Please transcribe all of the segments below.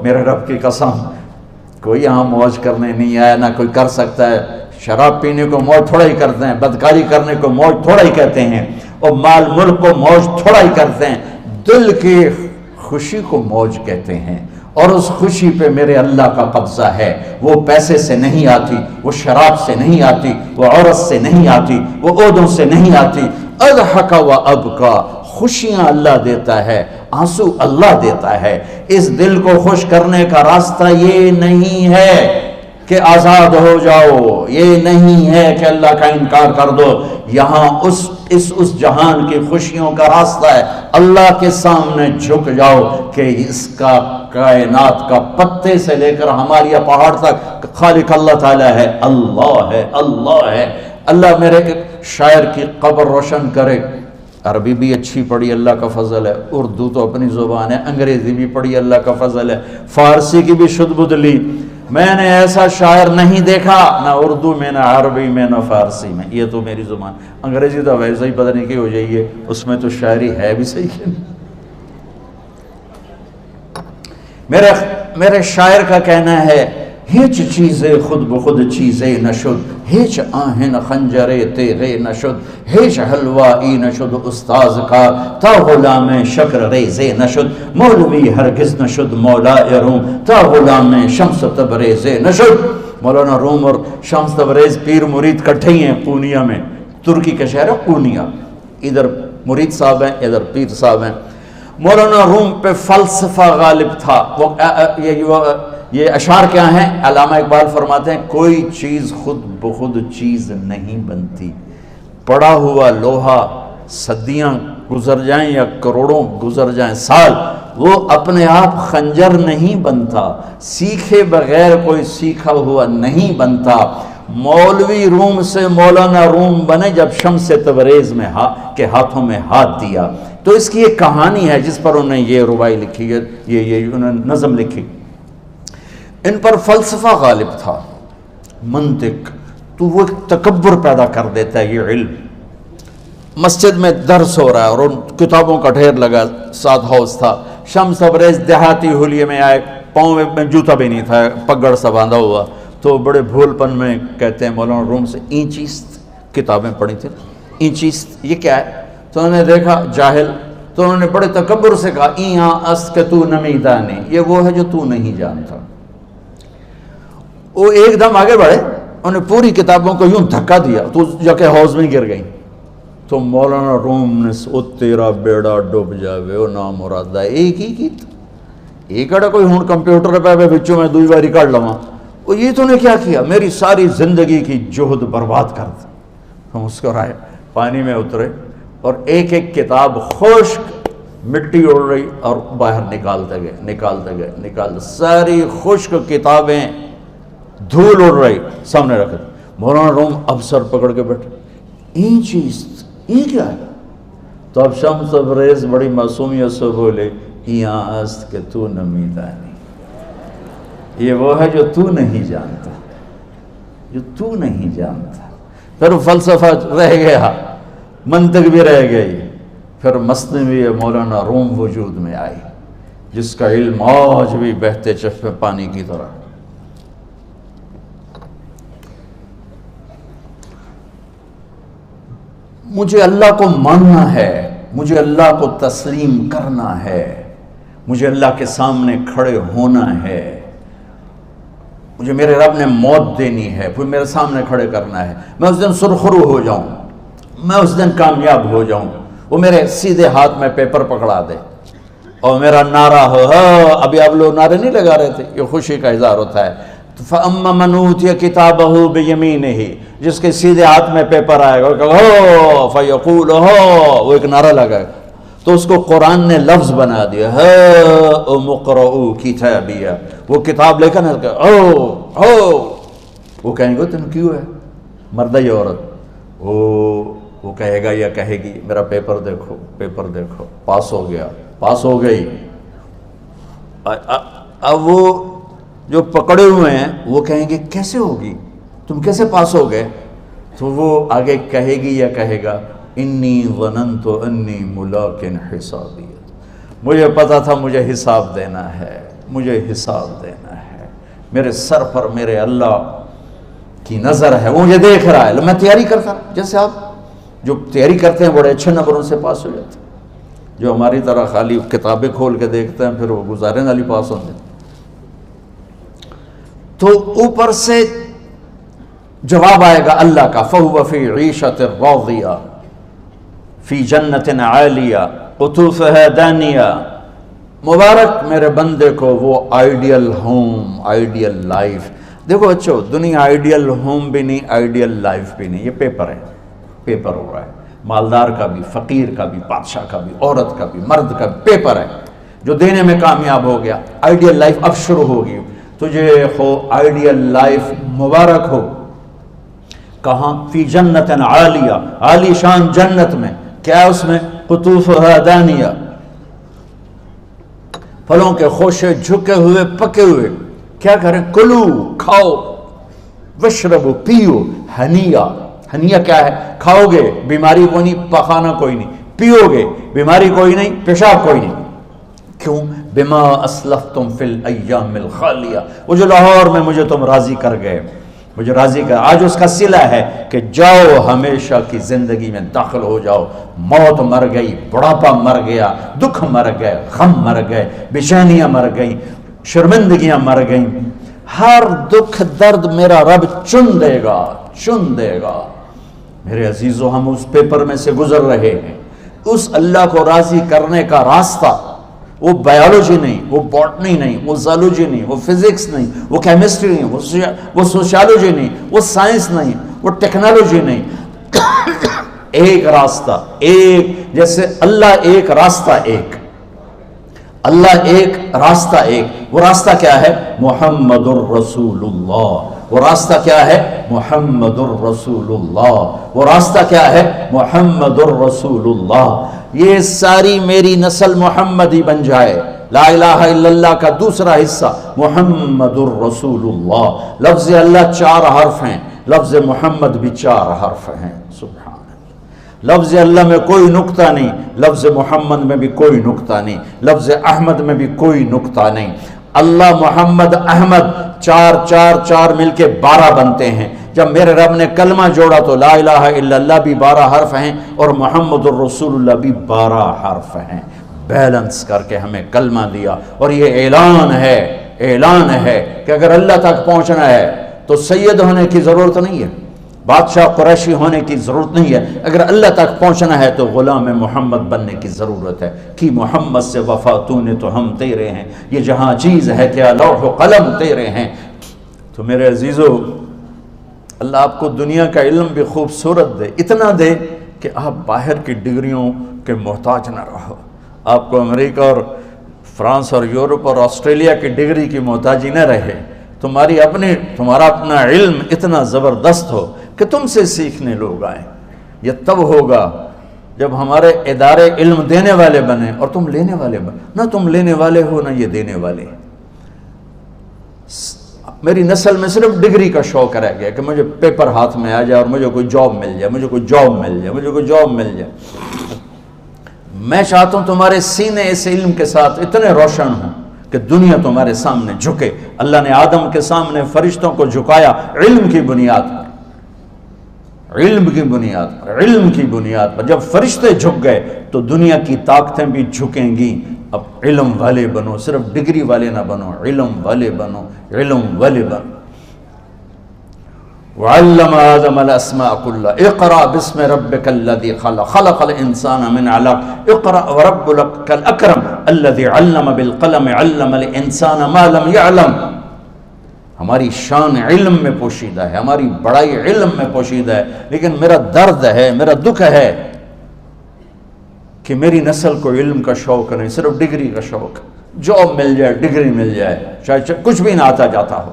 میرے رب کی قسم کوئی یہاں موج کرنے نہیں آیا، نہ کوئی کر سکتا ہے۔ شراب پینے کو موج تھوڑا ہی کرتے ہیں، بدکاری کرنے کو موج تھوڑا ہی کہتے ہیں، اور مال ملک کو موج تھوڑا ہی کرتے ہیں، دل کی خوشی کو موج کہتے ہیں۔ اور اس خوشی پہ میرے اللہ کا قبضہ ہے، وہ پیسے سے نہیں آتی، وہ شراب سے نہیں آتی، وہ عورت سے نہیں آتی، وہ عہدوں سے نہیں آتی۔ اضحک و ابکا، خوشیاں اللہ دیتا ہے، آنسو اللہ دیتا ہے۔ اس دل کو خوش کرنے کا راستہ یہ نہیں ہے کہ آزاد ہو جاؤ، یہ نہیں ہے کہ اللہ کا انکار کر دو۔ یہاں اس جہان کی خوشیوں کا راستہ ہے، اللہ کے سامنے جھک جاؤ کہ اس کا کائنات کا پتے سے لے کر ہمارے پہاڑ تک خالق اللہ تعالیٰ ہے، اللہ ہے، اللہ ہے۔ اللہ میرے شاعر کی قبر روشن کرے۔ عربی بھی اچھی پڑھی، اللہ کا فضل ہے، اردو تو اپنی زبان ہے، انگریزی بھی پڑھی، اللہ کا فضل ہے، فارسی کی بھی شد بد لی۔ میں نے ایسا شاعر نہیں دیکھا، نہ اردو میں، نہ عربی میں، نہ فارسی میں، یہ تو میری زبان۔ انگریزی تو ویسے ہی پتہ نہیں کی ہو جائیے، اس میں تو شاعری ہے بھی صحیح ہے۔ میرے شاعر کا کہنا ہے، ہیچ چیزیں خود بخود چیزیں نشد، ہیچ آہن خنجرے تیغے نشد، ہیچ حلوائی نشد استاذ کا، تا غلام شکر ریزے نشد، مولوی ہرگز نشد مولا روم، تا غلام شمس تبریز نشد۔ مولانا روم اور شمس تبریز پیر مرید کٹھے ہی ہیں پونیا میں، ترکی کا شہر ہے پونیا، ادھر مرید صاحب ہیں، ادھر پیر صاحب ہیں۔ مولانا روم پہ فلسفہ غالب تھا۔ یہ اشعار کیا ہیں؟ علامہ اقبال فرماتے ہیں، کوئی چیز خود بخود چیز نہیں بنتی، پڑا ہوا لوہا صدیاں گزر جائیں یا کروڑوں گزر جائیں سال، وہ اپنے آپ خنجر نہیں بنتا، سیکھے بغیر کوئی سیکھا ہوا نہیں بنتا۔ مولوی روم سے مولانا روم بنے جب شمس تبریز میں کے ہاتھوں میں ہاتھ دیا۔ تو اس کی ایک کہانی ہے جس پر انہوں نے یہ ربائی لکھی ہے، یہ انہوں نے نظم لکھی۔ ان پر فلسفہ غالب تھا، منطق، تو وہ تکبر پیدا کر دیتا ہے یہ علم۔ مسجد میں درس ہو رہا ہے اور ان کتابوں کا ڈھیر لگا، ساتھ ہاؤس تھا۔ شمس تبریز دیہاتی حلیے میں آئے، پاؤں میں جوتا بھی نہیں تھا، پگڑ سا باندھا ہوا، تو بڑے بھول پن میں کہتے ہیں مولانا روم سے، اینچیست کتابیں پڑھی تھی، اینچیست یہ کیا ہے؟ تو انہوں نے دیکھا جاہل، تو انہوں نے بڑے تکبر سے کہا، ایہاں است کہ تو نمیدانی، یہ وہ ہے جو تو نہیں جانتا۔ وہ ایک دم آگے بڑھے، انہوں نے پوری کتابوں کو یوں دھکا دیا تو جا کے حوض میں گر گئی۔ تو مولانا روم نے او تیرا بیڑا ڈوب جاوے او نام مرادہ، ایک ہی کی ایک اڑا کوئی ہون کمپیوٹر پہ بچوں میں دوئی باری کر لواں، وہ یہ تو نے کیا کیا، میری ساری زندگی کی جہد برباد کر دی۔ ہم مسکرائے، پانی میں اترے اور ایک ایک کتاب خشک مٹی اڑ رہی اور باہر نکالتے گئے، ساری خشک کتابیں دھول اڑ رہی سامنے رکھے۔ مولانا روم اب سر پکڑ کے بیٹھے، این چیز یہ کیا ہے؟ تو اب شمس تبریز بڑی معصومیت سے بولے، یہاں است کہ تو نمیدانی، یہ وہ ہے جو تو نہیں جانتا، جو تو نہیں جانتا۔ پھر فلسفہ رہ گیا، منطق بھی رہ گئی، پھر مثنوی مولانا روم وجود میں آئی، جس کا علم آج بھی بہتے چشمے پانی کی طرح۔ مجھے اللہ کو ماننا ہے، مجھے اللہ کو تسلیم کرنا ہے، مجھے اللہ کے سامنے کھڑے ہونا ہے، مجھے میرے رب نے موت دینی ہے، پھر میرے سامنے کھڑے کرنا ہے، میں اس دن سرخرو ہو جاؤں، میں اس دن کامیاب ہو جاؤں، وہ میرے سیدھے ہاتھ میں پیپر پکڑا دے اور میرا نعرہ ہو، ابھی آپ لوگ نعرے نہیں لگا رہے تھے، یہ خوشی کا اظہار ہوتا ہے۔ فَأَمَّا مَنْ أُوتِيَ كِتَابَهُ بِيَمِينِهِ، جس کے سیدھے ہاتھ میں پیپر آئے گا، فَيَقُولُ وہ ایک نعرہ لگائے گا، تو اس کو قرآن نے لفظ بنا دیا، هَاؤْمُ اقْرَءُوا كِتَابِيَهْ، وہ کتاب لے کر وہ کہیں گے تم کیوں ہے، مرد یا عورت، وہ کہے گا یا کہے گی میرا پیپر دیکھو، پیپر دیکھو، پاس ہو گیا، پاس ہو گئی۔ اب وہ جو پکڑے ہوئے ہیں وہ کہیں گے کیسے ہوگی، تم کیسے پاس ہو گئے؟ تو وہ آگے کہے گی یا کہے گا، انی ظننت انی ملاق حسابی، مجھے پتا تھا مجھے حساب دینا ہے، مجھے حساب دینا ہے، میرے سر پر میرے اللہ کی نظر ہے، وہ مجھے دیکھ رہا ہے۔ میں تیاری کرتا ہوں، جیسے آپ جو تیاری کرتے ہیں بڑے اچھے نمبروں سے پاس ہو جاتے ہیں، جو ہماری طرح خالی کتابیں کھول کے دیکھتے ہیں پھر وہ گزارے والی پاس ہوتے ہیں۔ تو اوپر سے جواب آئے گا اللہ کا، فَهُوَ فِي عِيشَةٍ رَاضِيَةٍ فِي جَنَّةٍ عَالِيَةٍ قُطُوفُهَا دَانِيَةٌ۔ مبارک میرے بندے کو وہ آئیڈیل ہوم، آئیڈیل لائف۔ دیکھو بچو، دنیا آئیڈیل ہوم بھی نہیں، آئیڈیل لائف بھی نہیں، یہ پیپر ہے، پیپر ہو رہا ہے، مالدار کا بھی، فقیر کا بھی، بادشاہ کا بھی، عورت کا بھی، مرد کا بھی پیپر ہے۔ جو دینے میں کامیاب ہو گیا، آئیڈیل لائف اب شروع ہوگی۔ تجھے ہو آئیڈیل لائف مبارک ہو۔ کہاں؟ فی جنت عالیہ، عالی شان جنت میں، کیا اس میں؟ قطوفها دانیہ، پھلوں کے خوشے جھکے ہوئے پکے ہوئے۔ کیا کریں؟ کلو، کھاؤ، وشربو، پیو، ہنیا۔ ہنیا کیا ہے؟ کھاؤ گے بیماری کوئی نہیں، پخانا کوئی نہیں، پیو گے بیماری کوئی نہیں، پیشاب کوئی نہیں۔ کیوں؟ بما اسلفتم فی الایام الخالیہ، وہ جو لاہور میں مجھے تم راضی کر گئے، مجھے راضی کر، آج اس کا صلہ ہے کہ جاؤ ہمیشہ کی زندگی میں داخل ہو جاؤ۔ موت مر گئی، بڑھاپا مر گیا، دکھ مر گئے، غم مر گئے، بے-چینیاں مر گئیں، شرمندگیاں مر گئیں، ہر دکھ درد میرا رب چن دے گا، چن دے گا۔ میرے عزیزو، ہم اس پیپر میں سے گزر رہے ہیں۔ اس اللہ کو راضی کرنے کا راستہ، وہ بایولوجی نہیں، وہ باٹنی نہیں، وہ زالوجی نہیں، وہ فزکس نہیں، وہ کیمسٹری نہیں، وہ سوشیالوجی نہیں، وہ سائنس نہیں، وہ ٹیکنالوجی نہیں۔ ایک راستہ، ایک، جیسے اللہ ایک، راستہ ایک، اللہ ایک، راستہ ایک۔ وہ راستہ کیا ہے؟ محمد الرسول اللہ۔ وہ راستہ کیا ہے؟ محمد الرسول اللہ۔ وہ راستہ کیا ہے؟ محمد الرسول اللہ۔ یہ ساری میری نسل محمدی بن جائے۔ لا الہ الا اللہ کا دوسرا حصہ محمد الرسول اللہ۔ لفظ اللہ 4 حرف ہیں، لفظ محمد بھی 4 حرف ہیں۔ سبحان اللہ۔ لفظ اللہ میں کوئی نقطہ نہیں، لفظ محمد میں بھی کوئی نقطہ نہیں، لفظ احمد میں بھی کوئی نقطہ نہیں۔ اللہ، محمد، احمد، 4 4 4 مل کے 12 بنتے ہیں۔ جب میرے رب نے کلمہ جوڑا تو لا الہ الا اللہ بھی 12 حرف ہیں اور محمد الرسول اللہ بھی 12 حرف ہیں۔ بیلنس کر کے ہمیں کلمہ دیا، اور یہ اعلان ہے، اعلان ہے کہ اگر اللہ تک پہنچنا ہے تو سید ہونے کی ضرورت نہیں ہے، بادشاہ قریشی ہونے کی ضرورت نہیں ہے۔ اگر اللہ تک پہنچنا ہے تو غلام محمد بننے کی ضرورت ہے۔ کہ محمد سے وفا تو نے تو ہم تیرے ہیں، یہ جہاں چیز ہے کیا لوح و قلم تیرے ہیں۔ تو میرے عزیزو، اللہ آپ کو دنیا کا علم بھی خوبصورت دے، اتنا دے کہ آپ باہر کی ڈگریوں کے محتاج نہ رہو، آپ کو امریکہ اور فرانس اور یورپ اور آسٹریلیا کی ڈگری کی محتاجی نہ رہے، تمہارا اپنا علم اتنا زبردست ہو کہ تم سے سیکھنے لوگ آئیں۔ یہ تب ہوگا جب ہمارے ادارے علم دینے والے بنے اور تم لینے والے بنے، نہ تم لینے والے ہو نہ یہ دینے والے۔ میری نسل میں صرف ڈگری کا شوق رہ گیا کہ مجھے پیپر ہاتھ میں آ جائے اور مجھے کوئی جاب مل جائے، مجھے کوئی جاب مل جائے، مجھے کوئی جاب مل جائے۔ میں چاہتا ہوں تمہارے سینے اس علم کے ساتھ اتنے روشن ہوں کہ دنیا تمہارے سامنے جھکے۔ اللہ نے آدم کے سامنے فرشتوں کو جھکایا علم کی بنیاد پر، علم کی بنیاد پر، علم کی بنیاد پر۔ جب فرشتے جھک گئے تو دنیا کی طاقتیں بھی جھکیں گی۔ اب علم والے بنو، صرف ڈگری والے نہ بنو، علم والے بنو، علم والے بنو۔ وعلم آدم الاسماء كلها اقرأ باسم ربك الذي خلق خلق الانسان من علق اقرأ وربك الاكرم الذي علم بالقلم علم الانسان ما لم يعلم۔ ہماری شان علم میں پوشیدہ ہے، ہماری بڑائی علم میں پوشیدہ ہے، لیکن میرا درد ہے، میرا دکھ ہے کہ میری نسل کو علم کا شوق نہیں، صرف ڈگری کا شوق۔ جاب مل جائے، ڈگری مل جائے، چاہے کچھ بھی نہ آتا جاتا ہو۔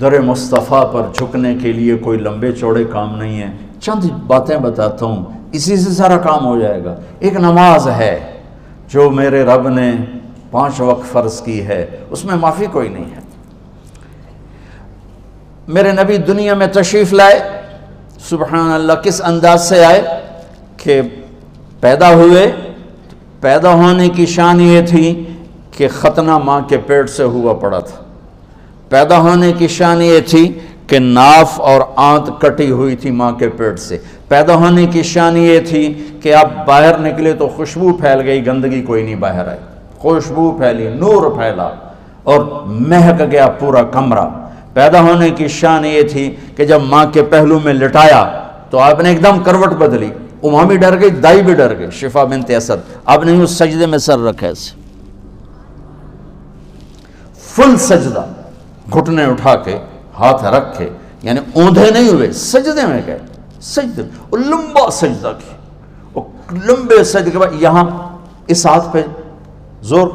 در مصطفیٰ پر جھکنے کے لیے کوئی لمبے چوڑے کام نہیں ہیں، چند باتیں بتاتا ہوں، اسی سے سارا کام ہو جائے گا۔ ایک نماز ہے جو میرے رب نے 5 وقت فرض کی ہے، اس میں معافی کوئی نہیں ہے۔ میرے نبی دنیا میں تشریف لائے، سبحان اللہ، کس انداز سے آئے کہ پیدا ہوئے، پیدا ہونے کی شان یہ تھی کہ ختنہ ماں کے پیٹ سے ہوا پڑا تھا. پیدا ہونے کی شان یہ تھی کہ ناف اور آنت کٹی ہوئی تھی ماں کے پیٹ سے. پیدا ہونے کی شان یہ تھی کہ آپ باہر نکلے تو خوشبو پھیل گئی, گندگی کوئی نہیں باہر آئی, خوشبو پھیلی, نور پھیلا اور مہک گیا پورا کمرہ. پیدا ہونے کی شان یہ تھی کہ جب ماں کے پہلو میں لٹایا تو آپ نے ایک دم کروٹ بدلی. اماں بھی ڈر گئی, دائی بھی ڈر گئی, شفا بنت اسد. آپ نے اس سجدے میں سر رکھا ایسے فل سجدہ, گھٹنے اٹھا کے ہاتھ رکھ کے, یعنی اوندھے نہیں ہوئے, سجدے میں گئے. سجدے اور لمبا سجدہ کی, اور لمبے سجدے کے بعد یہاں اس ہاتھ پہ زور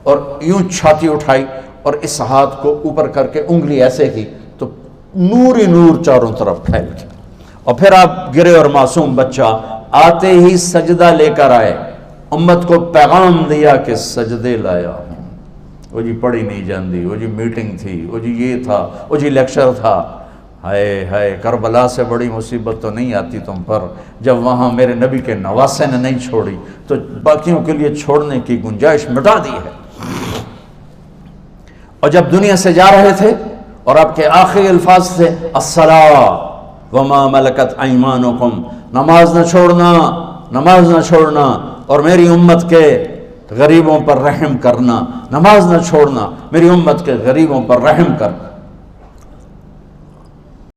اور یوں چھاتی اٹھائی اور اس ہاتھ کو اوپر کر کے انگلی ایسے کی تو نور ہی نور چاروں طرف پھیل گیا. اور پھر آپ گرے اور معصوم بچہ آتے ہی سجدہ لے کر آئے, امت کو پیغام دیا کہ سجدے لایا ہوں. وہ جی پڑھی نہیں جاندی, وہ جی میٹنگ تھی, وہ جی یہ تھا, وہ جی لیکچر تھا. ہائے ہائے, کربلا سے بڑی مصیبت تو نہیں آتی تم پر جب وہاں میرے نبی کے نواسے نے نہیں چھوڑی تو باقیوں کے لیے چھوڑنے کی گنجائش مٹا دی ہے. اور جب دنیا سے جا رہے تھے اور آپ کے آخری الفاظ تھے الصلاۃ وما ملکت ایمانکم, نماز نہ چھوڑنا, نماز نہ چھوڑنا, اور میری امت کے غریبوں پر رحم کرنا, نماز نہ چھوڑنا, میری امت کے غریبوں پر رحم کر.